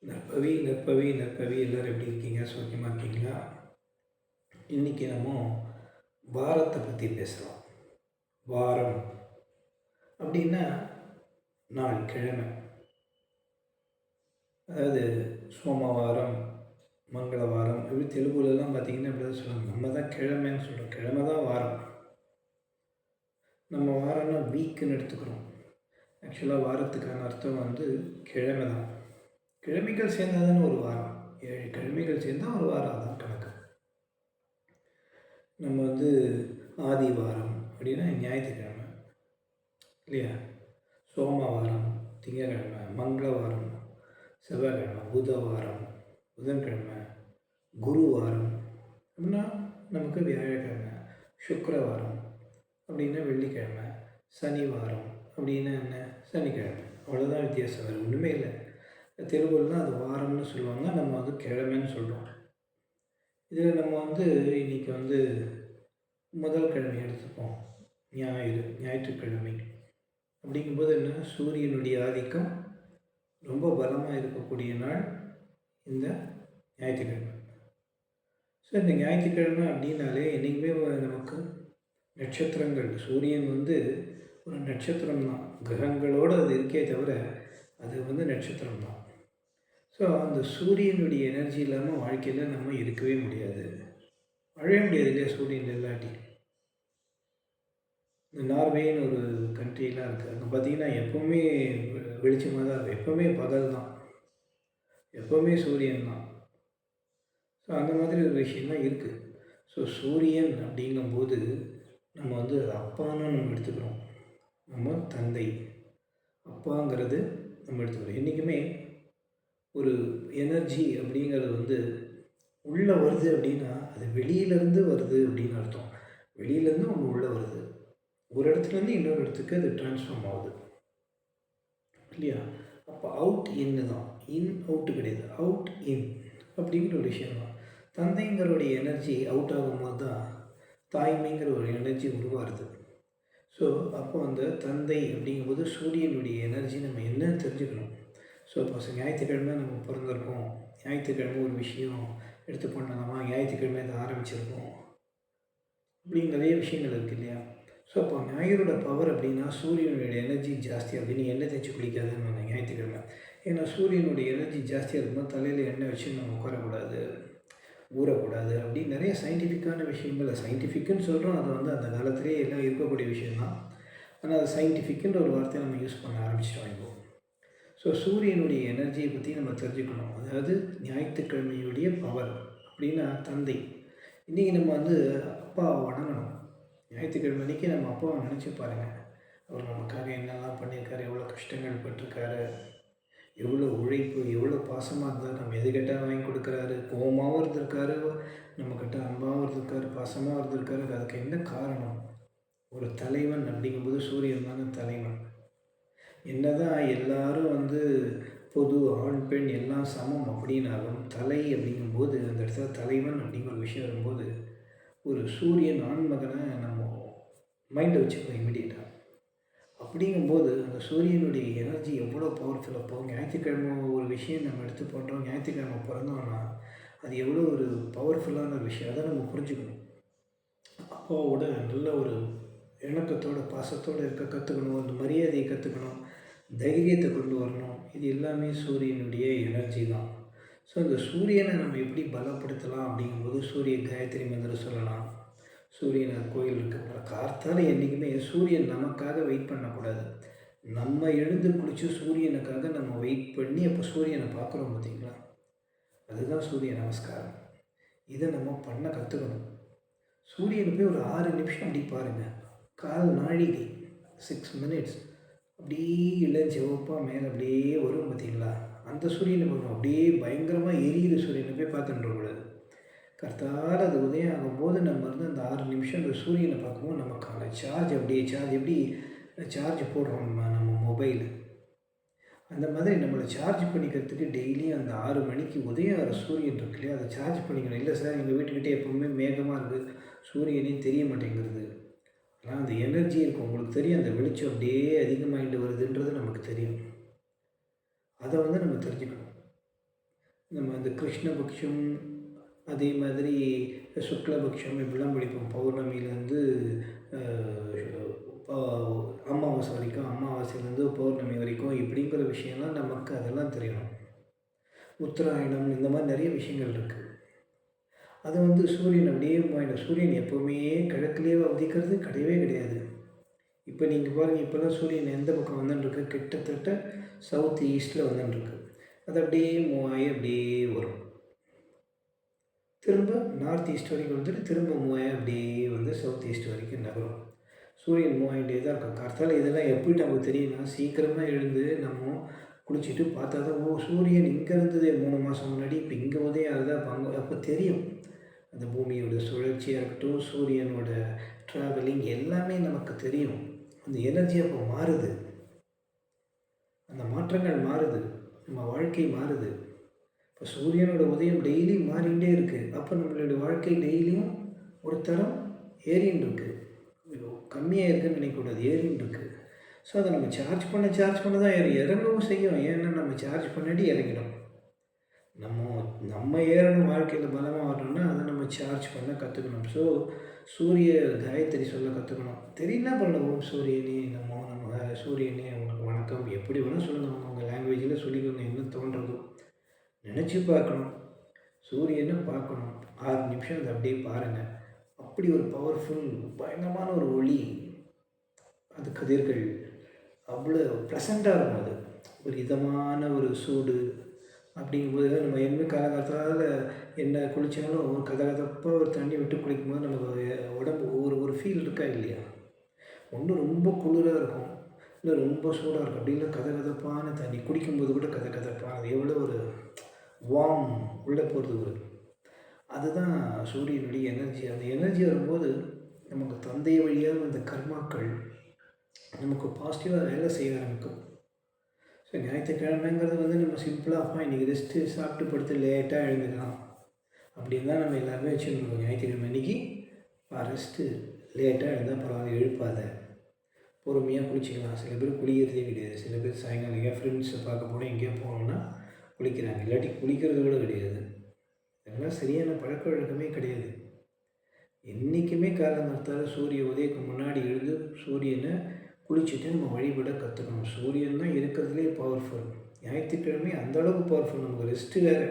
நற்பவி எல்லோரும் எப்படி இருக்கீங்க? சௌக்கியமாக இருக்கீங்களா? இன்றைக்கி நம்ம வாரத்தை பற்றி பேசலாம். வாரம் அப்படின்னா நாள், கிழமை. அதாவது சோமவாரம், மங்களவாரம் இப்படி தெலுங்குலலாம் பார்த்திங்கன்னா இப்படி தான் சொல்லுவாங்க. நம்ம தான் கிழமைன்னு சொல்கிறோம். கிழமை தான் வாரம். நம்ம வாரம்னா வீக்குன்னு எடுத்துக்கிறோம். ஆக்சுவலாக வாரத்துக்கான அர்த்தம் கிழமை தான். கிழமைகள் சேர்ந்தால் தானே ஒரு வாரம். 7 கிழமைகள் சேர்ந்தால் ஒரு வாரம். அதான் கணக்கு. நம்ம ஆதிவாரம் அப்படின்னா ஞாயிற்றுக்கிழமை இல்லையா? சோமவாரம் திங்கக்கிழமை, மங்களவாரம் செவ்வாய்க்கிழமை, புதவாரம் புதன்கிழமை, குருவாரம் அப்படின்னா நமக்கு வியாழக்கிழமை, சுக்கிரவாரம் அப்படின்னா வெள்ளிக்கிழமை, சனிவாரம் அப்படின்னா என்ன? சனிக்கிழமை. அவ்வளோதான் வித்தியாசம். வேறு ஒன்றுமே இல்லை. தெலுங்குலாம் அது வாரம்னு சொல்லுவாங்க. நம்ம கிழமைன்னு சொல்கிறோம். இதில் நம்ம இன்றைக்கி முதல் கிழமை எடுத்துப்போம். ஞாயிற்றுக்கிழமை அப்படிங்கும்போது என்ன? சூரியனுடைய ஆதிக்கம் ரொம்ப பலமாக இருக்கக்கூடிய நாள் இந்த ஞாயிற்றுக்கிழமை. ஸோ இந்த ஞாயிற்றுக்கிழமை அப்படின்னாலே என்றைக்குமே நமக்கு நட்சத்திரங்கள், சூரியன் ஒரு நட்சத்திரம் தான். கிரகங்களோடு அது இருக்கே தவிர அது நட்சத்திரம் தான். ஸோ அந்த சூரியனுடைய எனர்ஜி இல்லாமல் வாழ்க்கையில் நம்ம இருக்கவே முடியாது. வாழவே முடியாது இல்லையா? சூரியன் இல்லாட்டி. இந்த நார்வேன்னு ஒரு கண்ட்ரிலாம் இருக்குது. அங்கே பார்த்திங்கன்னா எப்போவுமே வெளிச்சமாக தான் இருக்கும். எப்போவுமே பகல் தான். எப்போவுமே சூரியன் தான். ஸோ அந்த மாதிரி ஒரு விஷயம்லாம் இருக்குது. ஸோ சூரியன் அப்படிங்கும்போது நம்ம அப்பான்னு நம்ம எடுத்துக்கிறோம். நம்ம தந்தை, அப்பாங்கிறது நம்ம எடுத்துக்கிறோம். என்றைக்குமே ஒரு எனர்ஜி அப்படிங்கிறது உள்ளே வருது அப்படின்னா அது வெளியிலேருந்து வருது அப்படின்னு அர்த்தம். வெளியிலேருந்து ஒன்று உள்ளே வருது. ஒரு இடத்துலேருந்து இன்னொரு இடத்துக்கு அது ட்ரான்ஸ்ஃபார்ம் ஆகுது இல்லையா? அப்போ அவுட் இன்னு தான். இன் அவுட்டு கிடையாது. அவுட் இன் அப்படிங்கிற ஒரு விஷயம் தான். தந்தைங்கிறோடைய எனர்ஜி அவுட் ஆகும்போது தான் தாய்மைங்கிற ஒரு எனர்ஜி உருவாகுது. ஸோ அப்போ அந்த தந்தை அப்படிங்கும்போது சூரியனுடைய எனர்ஜி நம்ம என்னன்னு தெரிஞ்சுக்கணும். ஸோ இப்போ ஞாயிற்றுக்கிழமை நம்ம பிறந்திருக்கோம். ஞாயிற்றுக்கிழமை ஒரு விஷயம் எடுத்து பண்ணலாமா? ஞாயிற்றுக்கிழமை இதை ஆரம்பிச்சிருக்கோம். இப்படி நிறைய விஷயங்கள் இருக்குது இல்லையா? ஸோ அப்போ ஞாயிறோட பவர் அப்படின்னா சூரியனுடைய எனர்ஜி ஜாஸ்தியாக இருக்குது. நீ எண்ணெய் தேய்ச்சி குளிக்காதுன்னு ஞாயிற்றுக்கிழமை. ஏன்னா சூரியனுடைய எனர்ஜி ஜாஸ்தியாக இருக்கும்போது தலையில் எண்ணெய் வச்சு நம்ம உட்காரக்கூடாது, ஊறக்கூடாது. அப்படி நிறைய சயின்டிஃபிக்கான விஷயங்கள். சயின்டிஃபிக்குன்னு சொல்கிறோம். அது அந்த காலத்திலே எல்லாம் இருக்கக்கூடிய விஷயந்தான். ஆனால் அது சயின்டிஃபிக்குன்ற ஒரு வார்த்தையை நம்ம யூஸ் பண்ண ஆரம்பிச்சிட்டோம் இப்போ. ஸோ சூரியனுடைய எனர்ஜியை பற்றி நம்ம தெரிஞ்சுக்கணும். அதாவது ஞாயிற்றுக்கிழமையுடைய பவர் அப்படின்னா தந்தை. இன்றைக்கி நம்ம அப்பாவை வணங்கணும். ஞாயிற்றுக்கிழமை அன்றைக்கி நம்ம அப்பாவை நினச்சி பாருங்கள். அவர் நமக்காக என்னெல்லாம் பண்ணியிருக்காரு, எவ்வளோ கஷ்டங்கள் பட்டிருக்காரு, எவ்வளோ உழைப்பு, எவ்வளோ பாசமாக இருந்தார். நம்ம எது கேட்டால் வாங்கி கொடுக்குறாரு. கோபமாகவும் இருந்திருக்காரு, நம்மக்கிட்ட அன்பாகவும் இருந்திருக்காரு, பாசமாக இருந்திருக்காரு. அதுக்கு என்ன காரணம்? ஒரு தலைவன் அப்படிங்கும்போது சூரியன் தானே தலைவன். என்னதான் எல்லாரும் பொது ஆண் பெண் எல்லாம் சமம் அப்படின்னாலும் தலை அப்படிங்கும்போது அந்த இடத்துல தலைவன் அப்படிங்கிற ஒரு விஷயம் வரும்போது ஒரு சூரியன் ஆண்மகனை நம்ம மைண்டை வச்சுக்கணும் இமீடியட்டாக. அப்படிங்கும்போது அந்த சூரியனுடைய எனர்ஜி எவ்வளோ பவர்ஃபுல்லாக போகும். ஞாயிற்றுக்கிழமை ஒரு விஷயம் நம்ம எடுத்து பண்ணுறோம். ஞாயிற்றுக்கிழமை பிறந்தோம்னா அது எவ்வளோ ஒரு பவர்ஃபுல்லான ஒரு விஷயம். அதை நம்ம புரிஞ்சுக்கணும். அப்பாவோட நல்ல ஒரு இணக்கத்தோட பாசத்தோடு இருக்க கற்றுக்கணும். அந்த மரியாதையை கற்றுக்கணும். தைரியத்தை கொண்டு வரணும். இது எல்லாமே சூரியனுடைய எனர்ஜி தான். ஸோ அந்த சூரியனை நம்ம எப்படி பலப்படுத்தலாம் அப்படிங்கும்போது சூரிய காயத்ரி மந்திரம் சொல்லலாம். சூரியனை கோயில் இருக்க கார்த்தால என்றைக்குமே சூரியன் நமக்காக வெயிட் பண்ணக்கூடாது. நம்ம எழுந்து குளித்து சூரியனுக்காக நம்ம வெயிட் பண்ணி அப்போ சூரியனை பார்க்குறோம் பார்த்திங்களா? அதுதான் சூரிய நமஸ்காரம். இதை நம்ம பண்ண கற்றுக்கணும். சூரியனை போய் ஒரு 6 நிமிஷம் அப்படி பாருங்கள். கால் நாழிகை 6 மினிட்ஸ் அப்படியே இளஞ்சிவப்பாக மேலே அப்படியே வரும் பார்த்திங்களா? அந்த சூரியனை பார்க்கணும். அப்படியே பயங்கரமாக எரியிற சூரியனை போய் பார்த்துட்டுக்கூடாது. கரெக்டாக அது உதயம் ஆகும்போது நம்ம அந்த 6 நிமிஷம் அந்த சூரியனை பார்க்கும்போது நமக்கான சார்ஜ் அப்படியே எப்படி சார்ஜ் போடுறோம் நம்ம மொபைலு, அந்த மாதிரி நம்மளை சார்ஜ் பண்ணிக்கிறதுக்கு டெய்லியும் அந்த 6 மணிக்கு உதயம் ஆகிற சூரியன் இருக்கு இல்லையா? அதை சார்ஜ் பண்ணிக்கணும். இல்லை சார் எங்கள் வீட்டுக்கிட்டே எப்போவுமே மேகமாக இருக்குது, சூரியனே தெரிய மாட்டேங்கிறது. ஆனால் அந்த எனர்ஜி இருக்கும். உங்களுக்கு தெரியும், அந்த வெளிச்சம் அப்படியே அதிகமாகிட்டு வருதுன்றது நமக்கு தெரியும். அதை நம்ம தெரிஞ்சுக்கணும். நம்ம அந்த கிருஷ்ணபக்ஷம், அதே மாதிரி சுக்லபக்ஷம் இப்படிலாம் படிப்போம். பௌர்ணமியிலேருந்து ப அமாவாசை வரைக்கும், அமாவாசையிலேருந்து பௌர்ணமி வரைக்கும் இப்படிங்கிற விஷயம்லாம் நமக்கு அதெல்லாம் தெரியணும். உத்தராயணம் இந்த மாதிரி நிறைய விஷயங்கள் இருக்குது. அது வந்து சூரியன் அப்படியே சூரியன் எப்போவுமே கிழக்குலேயே உதிக்கிறது கிடையவே கிடையாது. இப்போ நீங்கள் பாருங்கள், இப்போலாம் சூரியன் எந்த பக்கம் வந்துட்டுருக்கு, கிட்டத்தட்ட சவுத் ஈஸ்ட்டில் வந்துட்டுருக்கு. அது அப்படியே மூவ் ஆகி அப்படியே வரும். திரும்ப நார்த் ஈஸ்ட் வரைக்கும் வந்துட்டு திரும்ப மூவ் ஆகி அப்படியே வந்து சவுத் ஈஸ்ட் வரைக்கும் நகரும். சூரியன் மூவ் ஆகிட்டே தான் இருக்கும். கரெக்டாக இதெல்லாம் எப்படி நமக்கு தெரியும்னா, சீக்கிரமாக எழுந்து நம்ம குளிச்சுட்டு பார்த்தா தான், ஓ சூரியன் இங்கே இருந்தது 3 மாதம் முன்னாடி, இப்போ இங்கே உதயம் ஆகுதா, அப்போ தெரியும். அந்த பூமியோட சுழற்சியாக இருக்கட்டும், சூரியனோட ட்ராவலிங் எல்லாமே நமக்கு தெரியும். அந்த எனர்ஜி அப்போ மாறுது. அந்த மாற்றங்கள் மாறுது. நம்ம வாழ்க்கை மாறுது. இப்போ சூரியனோட உதயம் டெய்லி மாறிகிட்டே இருக்குது. அப்போ நம்மளுடைய வாழ்க்கை டெய்லியும் ஒரு தரம் ஏறின்னு இருக்குது. கம்மியாக இருக்குதுன்னு நினைக்கக்கூடாது, ஏறின்னு இருக்குது. ஸோ அதை நம்ம சார்ஜ் பண்ண தான் இறங்கவும் செய்யும். ஏன்னா நம்ம சார்ஜ் பண்ணாடி இறங்கிடும். நம்ம ஏறணும், வாழ்க்கையில் பலமாக வரணும்னா அதை நம்ம சார்ஜ் பண்ண கற்றுக்கணும். ஸோ சூரிய காயத்ரி சொல்ல கற்றுக்கணும். தெரியல பண்ணல, ஓம் சூரியனே நம்ம சூரியனே உங்களுக்கு வணக்கம், எப்படி வேணால் சொல்லுங்கள், உங்கள் லாங்குவேஜில் சொல்லிக்கோங்க, என்ன தோன்றதோ நினச்சி பார்க்கணும். சூரியனை பார்க்கணும், 6 நிமிஷம் அதை அப்படியே பாருங்கள். அப்படி ஒரு பவர்ஃபுல் பயங்கரமான ஒரு ஒளி, அது கதிர்கள் அவ்வளோ ப்ளசண்ட்டாக இருக்கும். அது ஒரு இதமான ஒரு சூடு. அப்படிங்கும்போது நம்ம என்ன காலகாலத்தால் என்ன குளித்தாலும் ஒரு கதகதப்பாக ஒரு தண்ணி விட்டு குளிக்கும்போது நமக்கு உடம்பு ஒரு ஃபீல் இருக்கா இல்லையா? ஒன்றும் ரொம்ப குளிராக இருக்கும், இல்லை ரொம்ப சூடாக இருக்கும். அப்படி இல்லை, கதகதப்பான தண்ணி குடிக்கும்போது கூட கதகதப்பானது எவ்வளோ ஒரு வார்ம் உள்ளே போகிறது ஒரு அதுதான் சூரியனுடைய எனர்ஜி. அந்த எனர்ஜி வரும்போது நமக்கு தந்தை வழியாக அந்த கர்மாக்கள் நமக்கு பாசிட்டிவாக வேலை செய்ய ஆரம்பிக்கும். ஸோ ஞாயிற்றுக்கிழமைங்கிறது வந்து நம்ம சிம்பிளாக அப்பா இன்றைக்கி ரெஸ்ட்டு சாப்பிட்டு படுத்து லேட்டாக எழுந்துக்கலாம் அப்படின்னு தான் நம்ம எல்லாருமே வச்சுருக்கோம். ஞாயிற்றுக்கிழமை அன்றைக்கி ரெஸ்ட்டு லேட்டாக எழுந்தால் பரவாயில்ல, எழுப்பாத, பொறுமையாக குளிச்சிக்கலாம். சில பேர் குளிக்கிறதே கிடையாது. சில பேர் சாயங்காலம் எங்கேயா ஃப்ரெண்ட்ஸை பார்க்க போனால் எங்கேயா போகணுன்னா குளிக்கிறாங்க, இல்லாட்டி குளிக்கிறது கூட கிடையாது. இதெல்லாம் சரியான பழக்க வழக்கமே கிடையாது. என்றைக்குமே காலங்காலத்தால் சூரிய உதயத்துக்கு முன்னாடி எழுந்து சூரியனை குளிச்சுட்டு நம்ம வழிபட கற்றுக்கணும். சூரியன் தான் இருக்கிறதுலே பவர்ஃபுல். ஞாயிற்றுக்கிழமை அந்தளவுக்கு பவர்ஃபுல். நமக்கு ரெஸ்ட்டு வேறு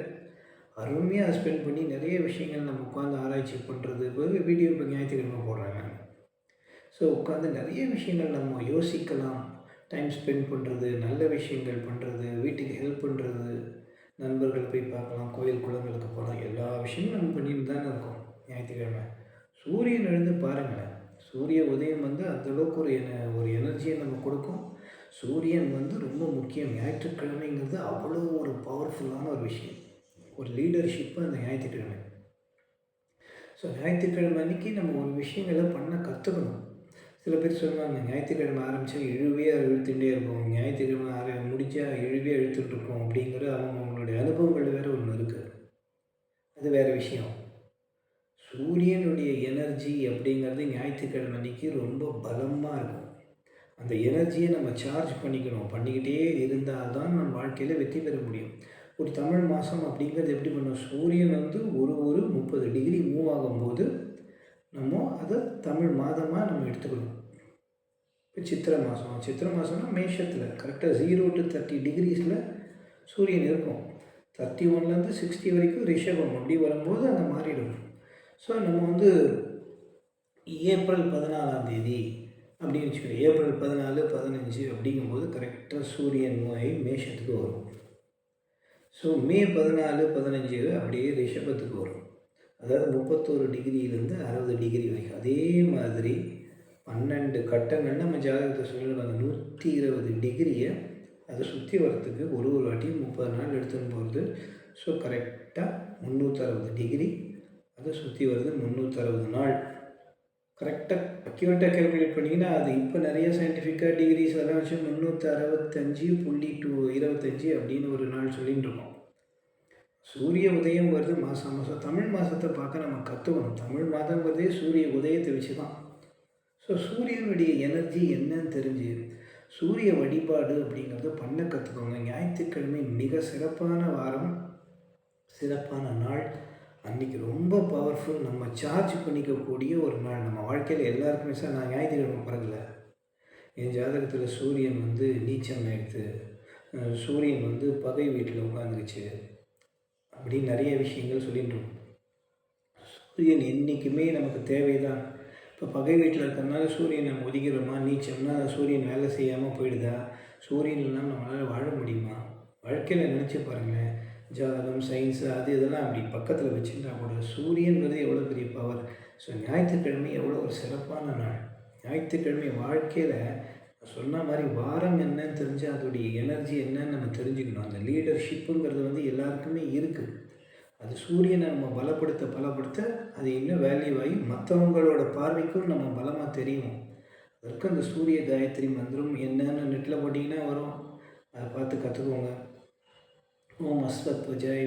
அருமையாக ஸ்பெண்ட் பண்ணி நிறைய விஷயங்கள் நம்ம உட்காந்து ஆராய்ச்சி பண்ணுறது. வீடியோ இப்போ ஞாயிற்றுக்கிழமை போடுறாங்க. ஸோ உட்காந்து நிறைய விஷயங்கள் நம்ம யோசிக்கலாம், டைம் ஸ்பெண்ட் பண்ணுறது, நல்ல விஷயங்கள் பண்ணுறது, வீட்டுக்கு ஹெல்ப் பண்ணுறது, நண்பர்கள் போய் பார்க்கலாம், கோயில் குளங்களுக்கு போகலாம், எல்லா விஷயமும் நம்ம பண்ணிட்டு தானே இருக்கோம். ஞாயிற்றுக்கிழமை சூரியன் எழுந்து பாருங்களேன். சூரிய உதயம் வந்து அந்தளவுக்கு ஒரு எனர்ஜியை நம்ம கொடுக்கும். சூரியன் வந்து ரொம்ப முக்கியம். ஞாயிற்றுக்கிழமைங்கிறது அவ்வளோ ஒரு பவர்ஃபுல்லான ஒரு விஷயம், ஒரு லீடர்ஷிப்பு அந்த ஞாயிற்றுக்கிழமை. ஸோ ஞாயிற்றுக்கிழமை அன்றைக்கி நம்ம ஒரு விஷயங்களை பண்ண கற்றுக்கணும். சில பேர் சொல்லுவாங்க, ஞாயிற்றுக்கிழமை ஆரம்பித்தா இழுவையாக இழுத்துகிட்டே இருக்கும், ஞாயிற்றுக்கிழமை முடித்தா இழுவையாக இழுத்துட்டு இருக்கோம் அப்படிங்கிற அவங்களுடைய அனுபவங்கள் வேறு ஒன்று இருக்குது. அது வேறு விஷயம். சூரியனுடைய எனர்ஜி அப்படிங்கிறது ஞாயிற்றுக்கிழமை அன்றைக்கி ரொம்ப பலமாக இருக்கும். அந்த எனர்ஜியை நம்ம சார்ஜ் பண்ணிக்கிட்டே இருந்தால் தான் நம்ம வாழ்க்கையில் வெற்றி பெற முடியும். ஒரு தமிழ் மாதம் அப்படிங்கிறது எப்படி பண்ணும், சூரியன் வந்து ஒரு 30 டிகிரி மூவ் ஆகும்போது நம்ம அதை தமிழ் மாதமாக நம்ம எடுத்துக்கணும். இப்போ சித்திரை மாதம்னா மேஷத்தில் கரெக்டாக 0 to 30 டிகிரிஸில் சூரியன் இருக்கும். 31லேருந்து 60 வரைக்கும் ரிஷபம். அப்படி வரும்போது அந்த மாறிடும். ஸோ நம்ம வந்து ஏப்ரல் 14ஆம் தேதி அப்படின்னு வச்சுக்கோங்க. ஏப்ரல் 14, 15 அப்படிங்கும்போது கரெக்டாக சூரியன் மூவாயி மேஷத்துக்கு வரும். ஸோ மே 14, 15 அப்படியே ரிஷபத்துக்கு வரும். அதாவது 31 டிகிரியிலேருந்து 60 டிகிரி வரைக்கும். அதே மாதிரி 12 கட்டங்கள் நம்ம ஜாதகத்தை சொல்லிடுவாங்க. 120 டிகிரியை அதை சுற்றி வரத்துக்கு ஒரு வாட்டியும் 30 நாள் எடுத்துன்னு போகிறது. ஸோ கரெக்டாக 360 டிகிரி அதை சுற்றி வருது. 360 நாள் கரெக்டாக அக்யூரேட்டாக கேல்குலேட் பண்ணிங்கன்னா அது இப்போ நிறைய சயின்டிஃபிக்காக டிகிரிஸ் எல்லாம் வச்சு 365.25 அப்படின்னு ஒரு நாள் சொல்லிகிட்டு இருக்கோம். சூரிய உதயம் வருது மாதம். தமிழ் மாதத்தை பார்க்க நம்ம கற்றுக்கணும். தமிழ் மாதங்கிறதே சூரிய உதயத்தை வச்சு தான். ஸோ சூரியனுடைய எனர்ஜி என்னன்னு தெரிஞ்சு சூரிய வழிபாடு அப்படிங்கிறத பண்ண கற்றுக்கோங்க. ஞாயிற்றுக்கிழமை மிக சிறப்பான வாரம். சிறப்பான நாள். அன்றைக்கி ரொம்ப பவர்ஃபுல். நம்ம சார்ஜ் பண்ணிக்கக்கூடிய ஒரு நாள். நம்ம வாழ்க்கையில் எல்லாருக்குமே சார் நான் ஞாயிற்றுக்கிழமை பிறக்கல. என் ஜாதகத்தில் சூரியன் வந்து நீச்சம் ஆயிடுத்து. சூரியன் வந்து பகை வீட்டில் உட்காந்துருச்சு. அப்படின்னு நிறைய விஷயங்கள் சொல்லிட்டு சூரியன் என்றைக்குமே நமக்கு தேவைதான். இப்போ பகை வீட்டில் இருக்கிறதுனால சூரியன் நம்ம ஒதுக்கிறோமா? நீச்சம்னா சூரியன் வேலை செய்யாமல் போயிடுதா? சூரியன் இல்லாமல் நம்மளால் வாழ முடியுமா? வாழ்க்கையில் நினச்சி பாருங்களேன். ஜாதகம், சயின்ஸு அது இதெல்லாம் அப்படி பக்கத்தில் வச்சுருந்தா கூட சூரியன்கிறது எவ்வளோ பெரிய பவர். ஸோ ஞாயிற்றுக்கிழமை எவ்வளோ ஒரு சிறப்பான நாள். ஞாயிற்றுக்கிழமை வாழ்க்கையில் சொன்ன மாதிரி வாரம் என்னன்னு தெரிஞ்சால் அதோடைய எனர்ஜி என்னன்னு நம்ம தெரிஞ்சுக்கணும். அந்த லீடர்ஷிப்புங்கிறது வந்து எல்லாருக்குமே இருக்குது. அது சூரியனை நம்ம பலப்படுத்த அது இன்னும் வேல்யூ ஆகி மற்றவங்களோட பார்வைக்கும் நம்ம பலமாக தெரியும். அதற்கு அந்த சூரிய காயத்ரி மந்திரம் என்னன்னு நெட்டில் போட்டிங்கன்னா வரும். அதை பார்த்து கற்றுக்கோங்க. ஓம் அஸ்வத்வஜாய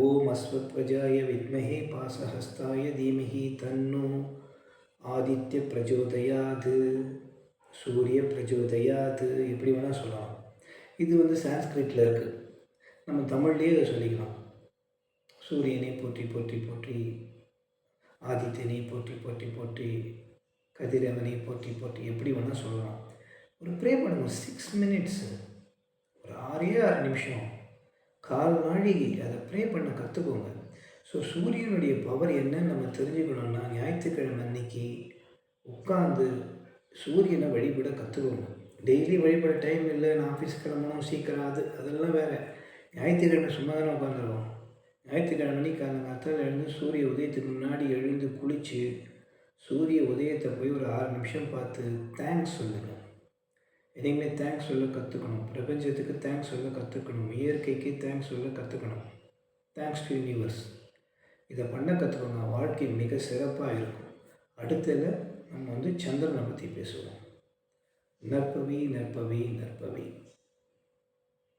ஓம் அஸ்வத்வஜாய வித்மஹே பாசஹஸ்தாய தீமஹி தன்னோ ஆதித்ய பிரஜோதயாது சூரிய பிரஜோதயாது எப்படி வேணால் சொல்லலாம். இது வந்து சான்ஸ்கிரிட்டில் இருக்குது. நம்ம தமிழ்லேயே அதை சொல்லிக்கலாம். சூரியனை போற்றி போற்றி போற்றி, ஆதித்யனை போற்றி போற்றி போற்றி, கதிரவனை போற்றி போற்றி எப்படி வேணால் சொல்லலாம். ஒரு ப்ரே பண்ணுங்க. 6 மினிட்ஸு, ஒரு 6 நிமிஷம், கால் நாழிகை அதை ப்ரே பண்ண கற்றுக்கோங்க. ஸோ சூரியனுடைய பவர் என்னன்னு நம்ம தெரிஞ்சுக்கணுன்னா ஞாயிற்றுக்கிழமை அன்னைக்கு உட்காந்து சூரியனை வழிபட கற்றுக்கோங்க. டெய்லி வழிபட டைம் இல்லை, நான் ஆஃபீஸ் கிளம்பணும் சீக்கிரம், அதெல்லாம் வேறு. ஞாயிற்றுக்கிழமை சும்மா தானே உட்காந்துருவோம். ஞாயிற்றுக்கிழமை காலங்காத்தால் எழுந்து சூரிய உதயத்துக்கு முன்னாடி எழுந்து குளித்து சூரிய உதயத்தை போய் ஒரு 6 நிமிஷம் பார்த்து தேங்க்ஸ் சொல்லுங்கள். எதையுமே தேங்க்ஸ் சொல்ல கற்றுக்கணும். பிரபஞ்சத்துக்கு தேங்க்ஸ் சொல்ல கற்றுக்கணும். இயற்கைக்கு தேங்க்ஸ் சொல்ல கற்றுக்கணும். Thanks to universe. இதை பண்ண கற்றுக்கோங்க. வாழ்க்கை மிக சிறப்பாக இருக்கும். அடுத்ததில் நம்ம வந்து சந்திரனை பற்றி பேசுவோம். நற்பவி நற்பவி நற்பவி.